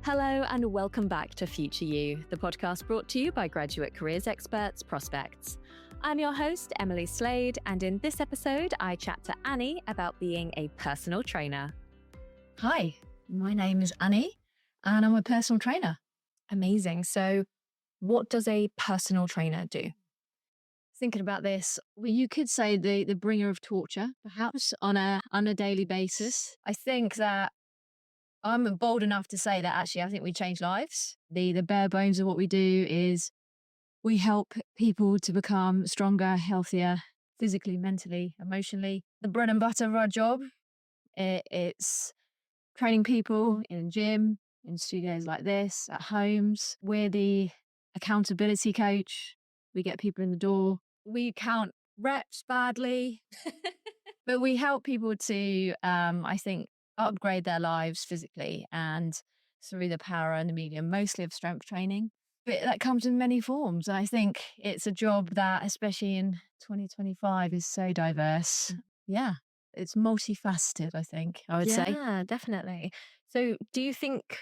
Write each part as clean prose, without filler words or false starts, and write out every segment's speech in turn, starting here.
Hello and welcome back to Future You, the podcast brought to you by graduate careers experts Prospects. I'm your host, Emily Slade, and in this episode, I chat to Annie about being a personal trainer. Hi, my name is Annie, and I'm a personal trainer. Amazing. So what does a personal trainer do? Thinking about this, well, you could say the bringer of torture, perhaps on a daily basis. I think that I'm bold enough to say that actually I think we change lives. The bare bones of what we do is we help people to become stronger, healthier, physically, mentally, emotionally. The bread and butter of our job, it's training people in a gym, in studios like this, at homes. We're the accountability coach. We get people in the door. We count reps badly, but we help people to, I think, upgrade their lives physically and through the power and the medium, mostly of strength training. But that comes in many forms. I think it's a job that, especially in 2025, is so diverse. Yeah, it's multifaceted, I think, I would say. Yeah, definitely. So do you think,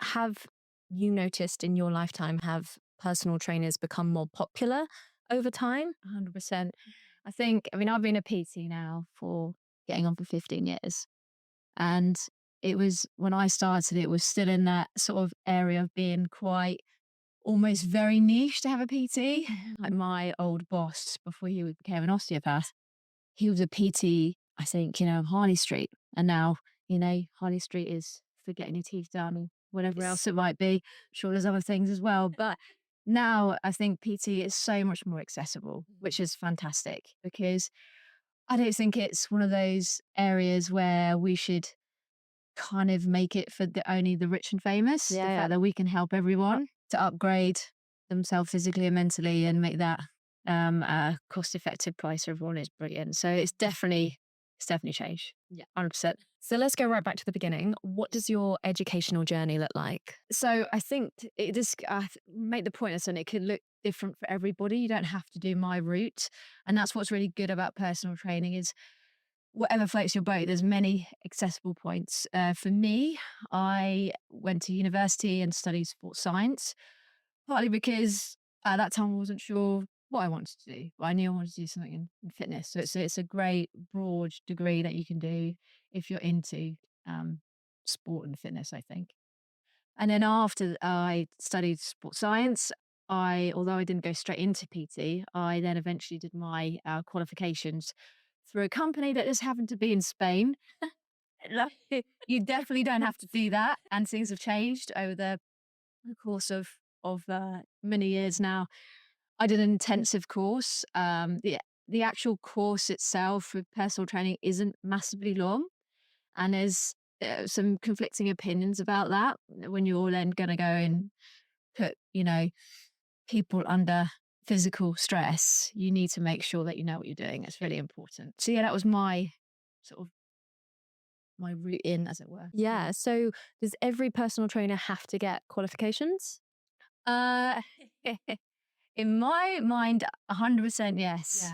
have you noticed in your lifetime, have personal trainers become more popular over time? 100%. I've been a PT now for getting on for 15 years. And it was when I started, it was still in that sort of area of being quite almost very niche to have a PT. Like my old boss, before he became an osteopath, he was a PT, I think, on Harley Street. And now, Harley Street is for getting your teeth done or whatever else it might be. Sure, there's other things as well. But now I think PT is so much more accessible, which is fantastic because I don't think it's one of those areas where we should kind of make it for only the rich and famous. The fact that we can help everyone to upgrade themselves physically and mentally and make that a cost-effective price for everyone is brilliant. So it's definitely changed. Yeah. 100%. So let's go right back to the beginning. What does your educational journey look like? So I think I make the point that it could look different for everybody. You don't have to do my route. And that's what's really good about personal training is whatever floats your boat, there's many accessible points. For me, I went to university and studied sports science, partly because at that time I wasn't sure what I wanted to do, but I knew I wanted to do something in fitness. So it's a great broad degree that you can do if you're into sport and fitness, I think. And then after I studied sports science, although I didn't go straight into PT, I then eventually did my qualifications through a company that just happened to be in Spain. You definitely don't have to do that, and things have changed over the course of many years now. I did an intensive course. The actual course itself with personal training isn't massively long, and there's some conflicting opinions about that when you're then going to go and put people under physical stress. You need to make sure that you know what you're doing. It's really important. So yeah, that was my sort of my route in, as it were. Yeah. So does every personal trainer have to get qualifications? In my mind, 100% yes.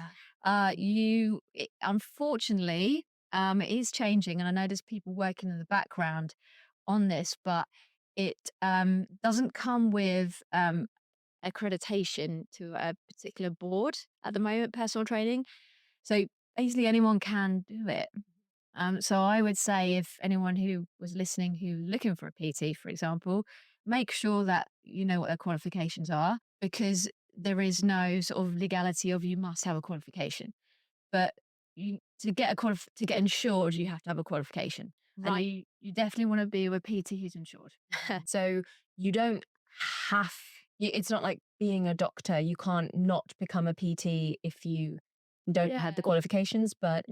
Unfortunately, it is changing, and I know there's people working in the background on this, but it doesn't come with accreditation to a particular board at the moment, personal training. So basically anyone can do it. So I would say if anyone who was listening who's looking for a PT, for example, make sure that you know what their qualifications are, because there is no sort of legality of you must have a qualification. But to get insured, you have to have a qualification. Right. And you definitely want to be with a PT who's insured. So you don't have, it's not like being a doctor. You can't not become a PT if you don't have the qualifications, but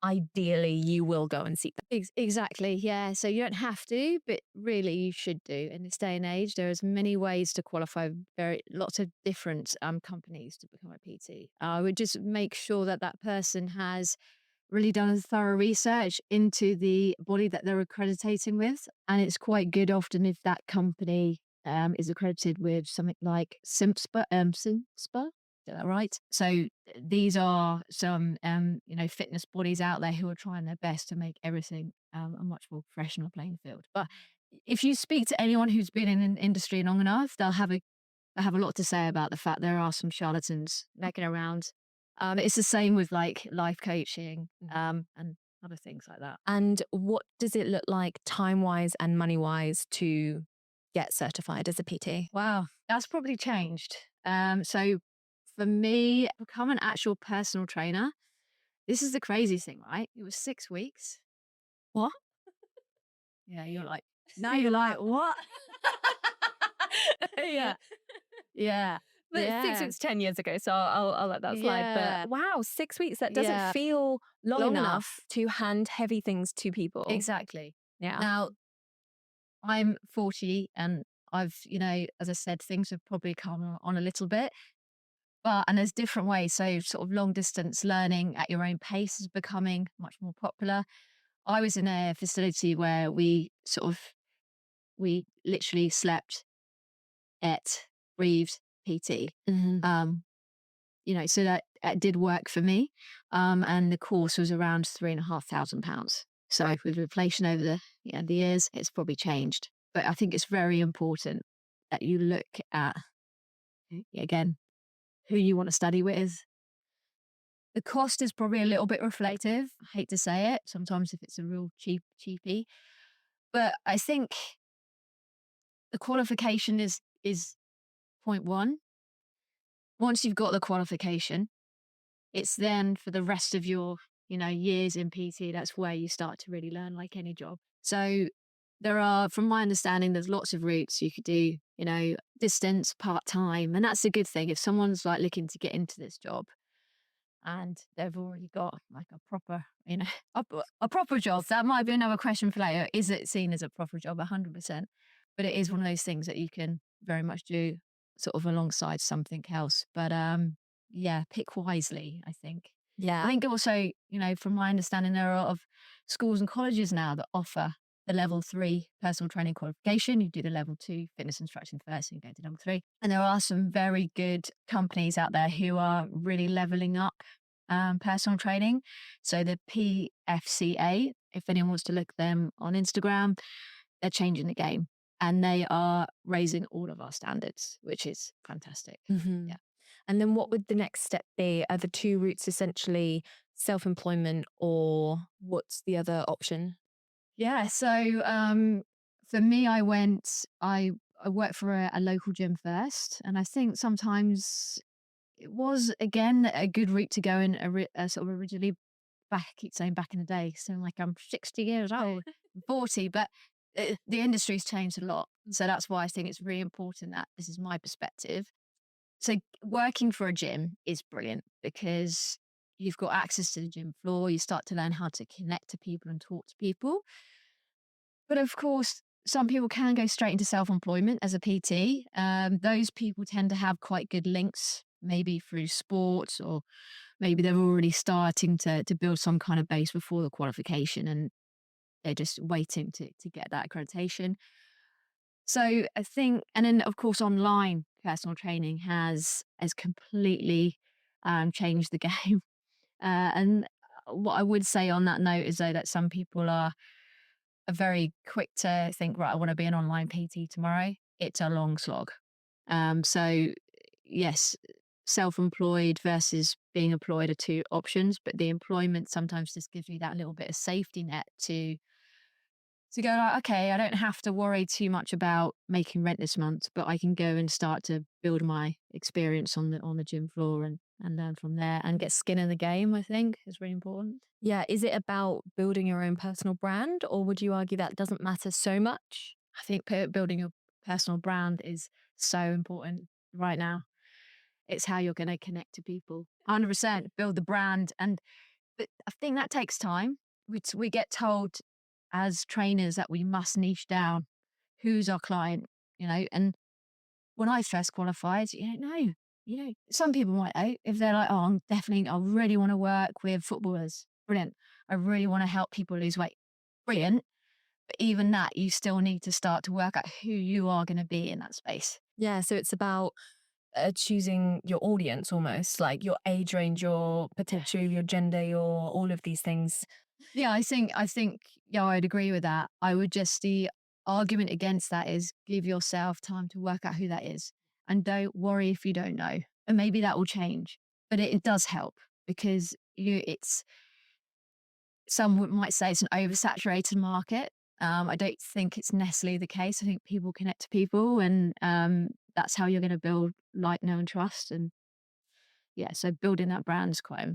ideally you will go and seek them. Exactly. Yeah. So you don't have to, but really you should do. In this day and age, there's many ways to qualify, lots of different companies to become a PT. I would just make sure that that person has really done a thorough research into the body that they're accrediting with. And it's quite good often if that company is accredited with something like SIMSPA, is that right? So these are some, fitness bodies out there who are trying their best to make everything a much more professional playing field. But if you speak to anyone who's been in an industry long enough, they'll have a lot to say about the fact there are some charlatans knocking around. It's the same with like life coaching, and other things like that. And what does it look like time-wise and money-wise to get certified as a PT? Wow, that's probably changed. So for me, become an actual personal trainer. This is the crazy thing, right? It was 6 weeks. What? Yeah, you're like, now you're like, what? Yeah. Yeah, But six yeah, weeks, 10 years ago, so I'll let that slide. But yeah, wow, 6 weeks, that doesn't yeah. feel long Long enough enough. to hand heavy things to people. Exactly. Yeah. Now, I'm 40 and as I said, things have probably come on a little bit, and there's different ways. So sort of long distance learning at your own pace is becoming much more popular. I was in a facility where we literally slept, ate, breathed, PT. Mhm. Um, so that did work for me. And the course was around £3,500. So with inflation over the years, it's probably changed. But I think it's very important that you look at, again, who you want to study with. The cost is probably a little bit reflective. I hate to say it. Sometimes if it's a real cheapie, but I think the qualification is point one. Once you've got the qualification, it's then for the rest of your, years in PT, that's where you start to really learn like any job. So from my understanding, there's lots of routes you could do, distance, part-time, and that's a good thing. If someone's like looking to get into this job and they've already got like a proper, a proper job, that might be another question for later. Is it seen as a proper job? 100%. But it is one of those things that you can very much do sort of alongside something else. But yeah, pick wisely, I think. I Yeah. think also, from my understanding, there are a lot of schools and colleges now that offer the level 3 personal training qualification. You do the level 2 fitness instruction first, and you go to level 3. And there are some very good companies out there who are really leveling up personal training. So the PFCA, if anyone wants to look them on Instagram, they're changing the game and they are raising all of our standards, which is fantastic. Mhm. Yeah. And then what would the next step be? Are the two routes essentially self-employment, or what's the other option? Yeah. So for me, I worked for a local gym first, and I think sometimes it was again a good route to go in. Sort of originally, back I keep saying back in the day, so like I'm 60 years old, 40, but the industry's changed a lot. So that's why I think it's really important that this is my perspective. So working for a gym is brilliant because you've got access to the gym floor. You start to learn how to connect to people and talk to people. But of course, some people can go straight into self-employment as a PT. Those people tend to have quite good links, maybe through sports, or maybe they're already starting to build some kind of base before the qualification and they're just waiting to get that accreditation. So I think, and then of course, online personal training has completely changed the game. And what I would say on that note is though that some people are very quick to think, right, I want to be an online PT tomorrow. It's a long slog. So yes, self-employed versus being employed are two options, but the employment sometimes just gives you that little bit of safety net to go like, okay, I don't have to worry too much about making rent this month, but I can go and start to build my experience on the gym floor and learn from there and get skin in the game, I think is really important. Yeah. Is it about building your own personal brand, or would you argue that doesn't matter so much? I think building your personal brand is so important right now. It's how you're going to connect to people. 100% build the brand. But I think that takes time. We get told as trainers that we must niche down who's our client, and when I first qualified, no, some people might know if they're like, oh, I really want to work with footballers. Brilliant. I really want to help people lose weight. Brilliant. But even that, you still need to start to work out who you are going to be in that space. Yeah. So it's about choosing your audience, almost like your age range, your potential, your gender, your all of these things. Yeah, I think, yeah, I'd agree with that. I would just argument against that is give yourself time to work out who that is. And don't worry if you don't know. And maybe that will change. But it does help because it's might say it's an oversaturated market. I don't think it's necessarily the case. I think people connect to people, and that's how you're going to build like, know, and trust. And yeah, so building that brand is quite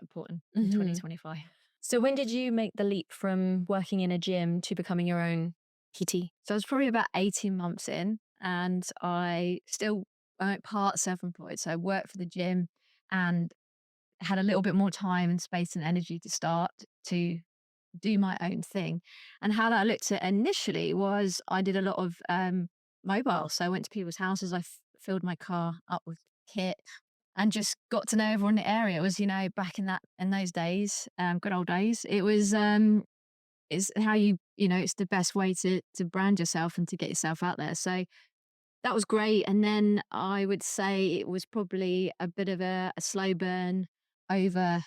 important in 2025. So when did you make the leap from working in a gym to becoming your own PT? So I was probably about 18 months in, and I still part self-employed. So I worked for the gym and had a little bit more time and space and energy to start to do my own thing. And how that looked at initially was I did a lot of mobile. So I went to people's houses, filled my car up with kit and just got to know everyone in the area. It was, back in those days, good old days. It was it's how it's the best way to brand yourself and to get yourself out there. So that was great. And then I would say it was probably a bit of a slow burn over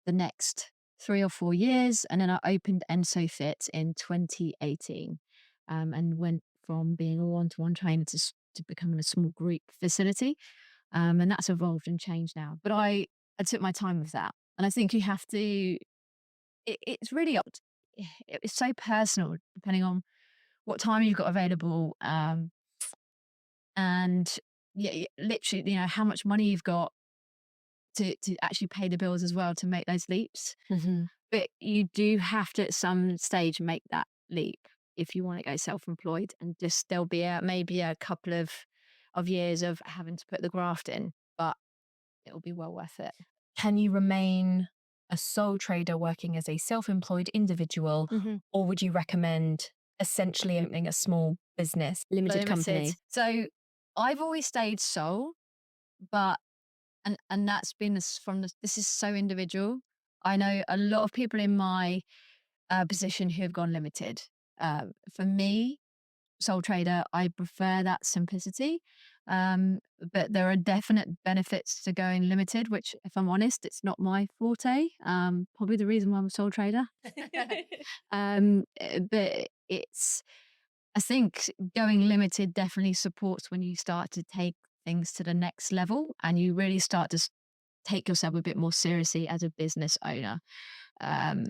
the next 3 or 4 years. And then I opened Enso Fit in 2018, and went from being a one-to-one trainer to becoming a small group facility. And that's evolved and changed now. But I took my time with that. And I think you have to, it's really it's so personal depending on what time you've got available. And yeah, literally, how much money you've got to actually pay the bills as well to make those leaps. But you do have to at some stage make that leap if you want to go self-employed, and just there'll be maybe a couple of years of having to put the graft in, but it'll be well worth it. Can you remain a sole trader working as a self-employed individual, or would you recommend essentially opening a small business, limited company? So I've always stayed sole, but and that's been this is so individual. I know a lot of people in my position who have gone limited. For me, sole trader, I prefer that simplicity. But there are definite benefits to going limited, which, if I'm honest, it's not my forte. Probably the reason why I'm a sole trader. But I think going limited definitely supports when you start to take things to the next level and you really start to take yourself a bit more seriously as a business owner. Um,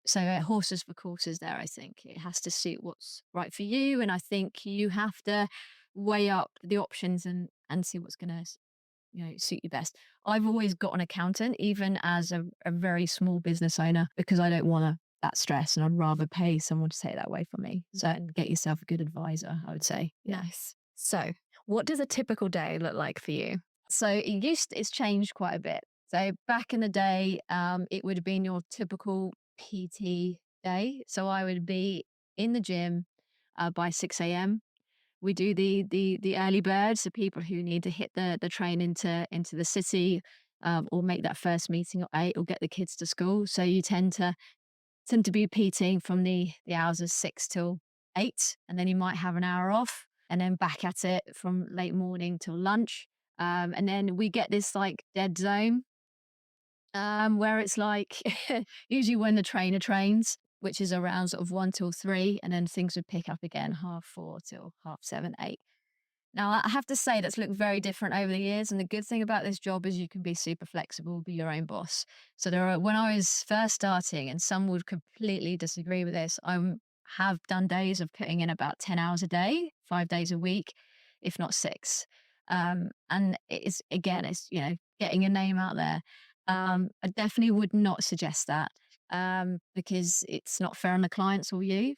so horses for courses there, I think. It has to suit what's right for you. And I think you have to weigh up the options and see what's going to suit you best. I've always got an accountant, even as a very small business owner, because I don't want that stress, and I'd rather pay someone to take that away from me. So get yourself a good advisor, I would say. Yeah. Nice. So what does a typical day look like for you? So it's changed quite a bit. So back in the day, it would have been your typical PT day. So I would be in the gym by 6 a.m. We do the early birds, the people who need to hit the train into the city, or make that first meeting at 8, or get the kids to school. So you tend to be PTing from the hours of 6 till 8, and then you might have an hour off, and then back at it from late morning till lunch. And then we get this like dead zone, where it's like usually when the trainer trains, which is around sort of 1 till 3, and then things would pick up again 4:30 till 7:30, 8. Now, I have to say that's looked very different over the years. And the good thing about this job is you can be super flexible, be your own boss. So when I was first starting, and some would completely disagree with this, have done days of putting in about 10 hours a day, 5 days a week, if not 6. And it's getting your name out there. I definitely would not suggest that, because it's not fair on the clients or you.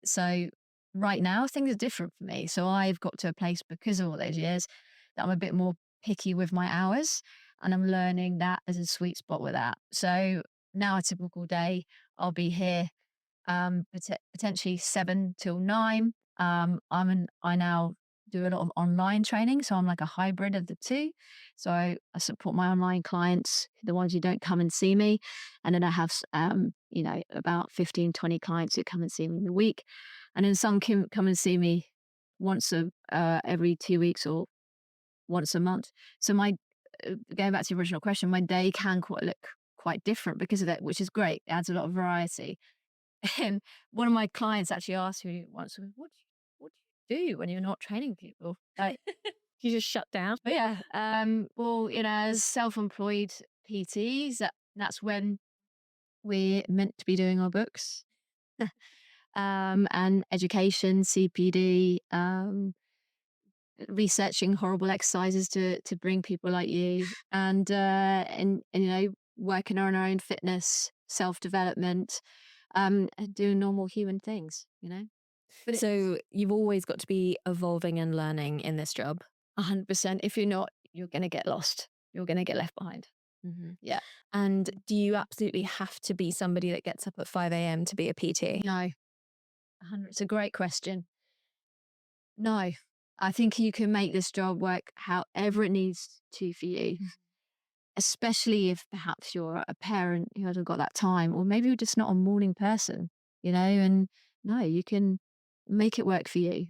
So right now things are different for me. So I've got to a place, because of all those years, that I'm a bit more picky with my hours, and I'm learning that as a sweet spot with that. So now a typical day, I'll be here potentially 7 till 9. I now do a lot of online training, so I'm like a hybrid of the two. So I support my online clients, the ones who don't come and see me, and then I have about 15, 20 clients who come and see me in the week, and then some come and see me once every 2 weeks or once a month. So going back to the original question, my day can look quite different because of that, which is great. It adds a lot of variety. And one of my clients actually asked me once, what do you do when you're not training people? Like, You just shut down. but yeah, well, as self-employed PTs, that's when we're meant to be doing our books, and education, CPD, researching horrible exercises to bring people like you, and working on our own fitness, self-development, and doing normal human things. But it's So you've always got to be evolving and learning in this job. 100%. If you're not, you're going to get lost. You're going to get left behind. Hmm. Yeah. And do you absolutely have to be somebody that gets up at 5 a.m. to be a PT? No, 100. It's a great question. No, I think you can make this job work however it needs to for you, especially if perhaps you're a parent who hasn't got that time, or maybe you're just not a morning person, and no, you can make it work for you.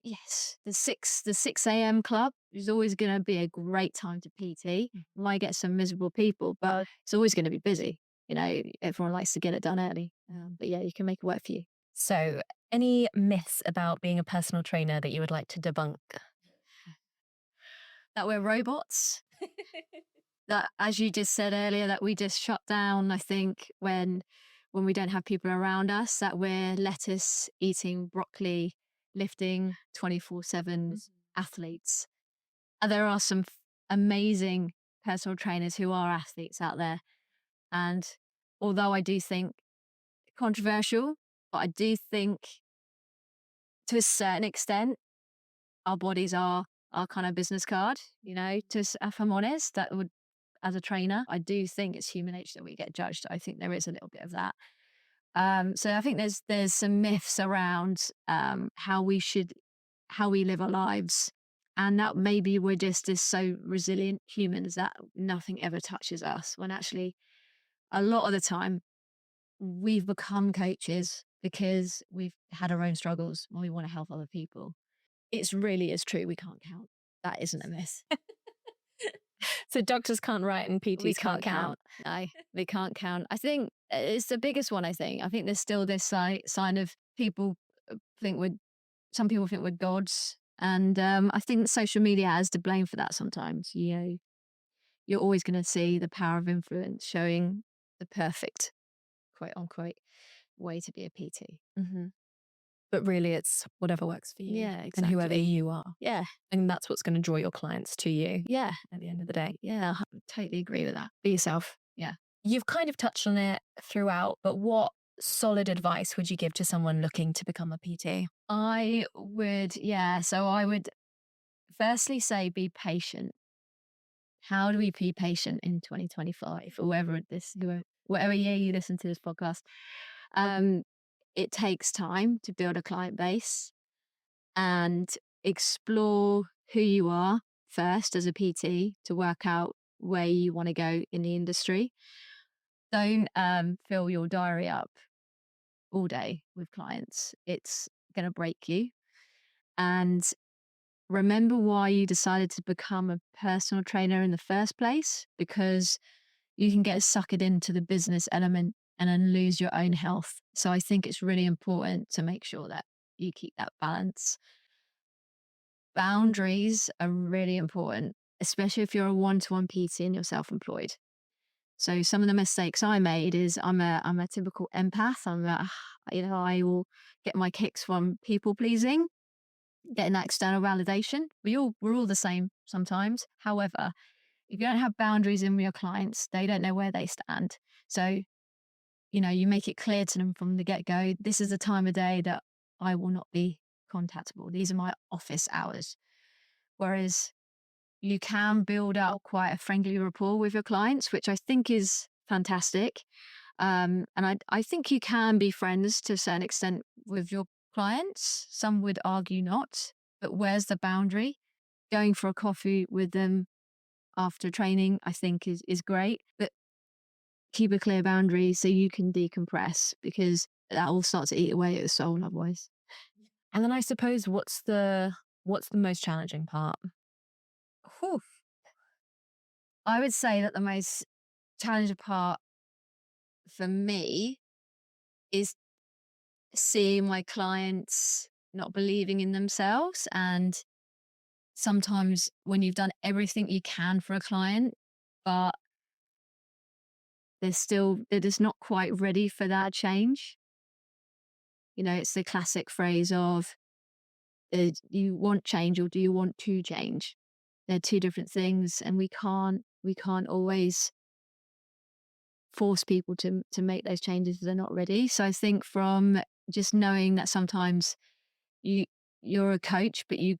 Yes, the 6 a.m. club is always going to be a great time to PT. Might get some miserable people, but it's always going to be busy. Everyone likes to get it done early. But yeah, you can make it work for you. So, any myths about being a personal trainer that you would like to debunk? That we're robots. That, as you just said earlier, that we just shut down. I think when we don't have people around us, that we're lettuce eating broccoli, lifting 24/7 athletes. And there are some amazing personal trainers who are athletes out there. And although I do think controversial, but I do think to a certain extent, our bodies are our kind of business card, if I'm honest, that would, as a trainer, I do think it's human nature that we get judged. I think there is a little bit of that. So I think there's some myths around how we live our lives, and that maybe we're just as so resilient humans that nothing ever touches us. When actually, a lot of the time, we've become coaches because we've had our own struggles and we want to help other people. It's really is true. We can't count. That isn't a myth. So, doctors can't write and We PTs can't can't count. count. No, we can't count. I think it's the biggest one. I think there's still this sign of people think we're, some people think we're gods. And I think social media has to blame for that sometimes. You're always going to see the power of influence showing the perfect, quote unquote, way to be a PT. Hmm. But really, it's whatever works for you Yeah, and whoever exactly. you are. Yeah, And that's what's going to draw your clients to you yeah, at the end of the day. yeah. I totally agree with that. Be yourself. Yeah. You've kind of touched on it throughout, but what solid advice would you give to someone looking to become a PT? I would, yeah. So I would firstly say be patient. How do we be patient in 2025, or whatever year you listen to this podcast? Um, it takes time to build a client base and explore who you are first as a PT to work out where you want to go in the industry. Don't fill your diary up all day with clients. It's going to break you. And remember why you decided to become a personal trainer in the first place, because you can get suckered into the business element and then lose your own health. So I think it's really important to make sure that you keep that balance. Boundaries are really important, especially if you're a one-to-one PT and you're self-employed. So some of the mistakes I made is I'm a typical empath. I will get my kicks from people pleasing, getting that external validation. We're all the same sometimes. However, if you don't have boundaries in with your clients, they don't know where they stand. So, you make it clear to them from the get-go, this is the time of day that I will not be contactable. These are my office hours. Whereas you can build up quite a friendly rapport with your clients, which I think is fantastic. And I think you can be friends to a certain extent with your clients. Some would argue not, but where's the boundary? Going for a coffee with them after training, I think is great, but keep a clear boundary so you can decompress, because that will start to eat away at the soul otherwise. And then I suppose what's the most challenging part? Whew. I would say that the most challenging part for me is seeing my clients not believing in themselves. And sometimes when you've done everything you can for a client, but they're just not quite ready for that change. It's the classic phrase of, do you want change or do you want to change? They're two different things, and we can't always force people to make those changes if they're not ready. So I think from just knowing that sometimes you you're a coach, but you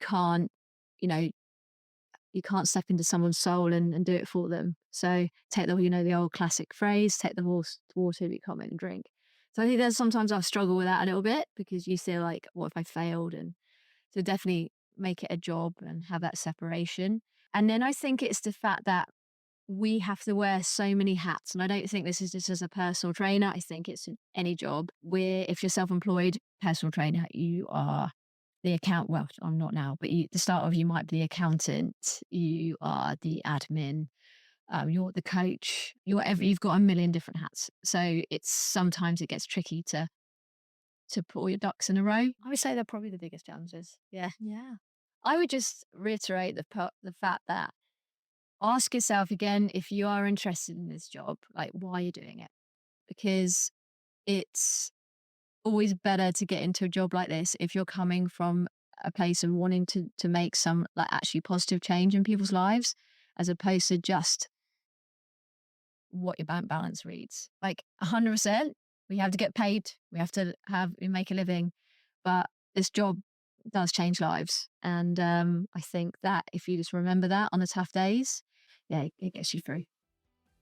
know, you can't step into someone's soul and do it for them. So take the old classic phrase, take the horse to water, but you can't make them drink. So I think there's sometimes I struggle with that a little bit because you feel like, what if I failed? And so definitely make it a job and have that separation. And then I think it's the fact that we have to wear so many hats. And I don't think this is just as a personal trainer. I think it's in any job where if you're self-employed personal trainer, you are the well, I'm not now, but the start of you might be the accountant, you are the admin, you're the coach, you've got a million different hats. So sometimes it gets tricky to put all your ducks in a row. I would say they're probably the biggest challenges. Yeah. Yeah. I would just reiterate the fact that ask yourself again, if you are interested in this job, like, why are you doing it? Because it's always better to get into a job like this if you're coming from a place of wanting to make some like actually positive change in people's lives, as opposed to just what your bank balance reads. Like 100%, we have to get paid, we make a living, but this job does change lives. And I think that if you just remember that on the tough days, yeah, it gets you through.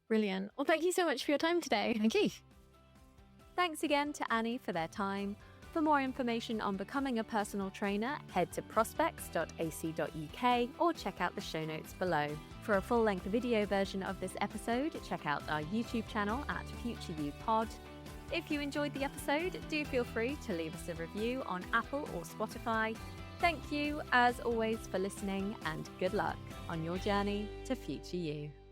Brilliant. Well, thank you so much for your time today. Thank you. Thanks again to Annie for their time. For more information on becoming a personal trainer, head to prospects.ac.uk or check out the show notes below. For a full-length video version of this episode, check out our YouTube channel at FutureYouPod. If you enjoyed the episode, do feel free to leave us a review on Apple or Spotify. Thank you, as always, for listening, and good luck on your journey to Future You.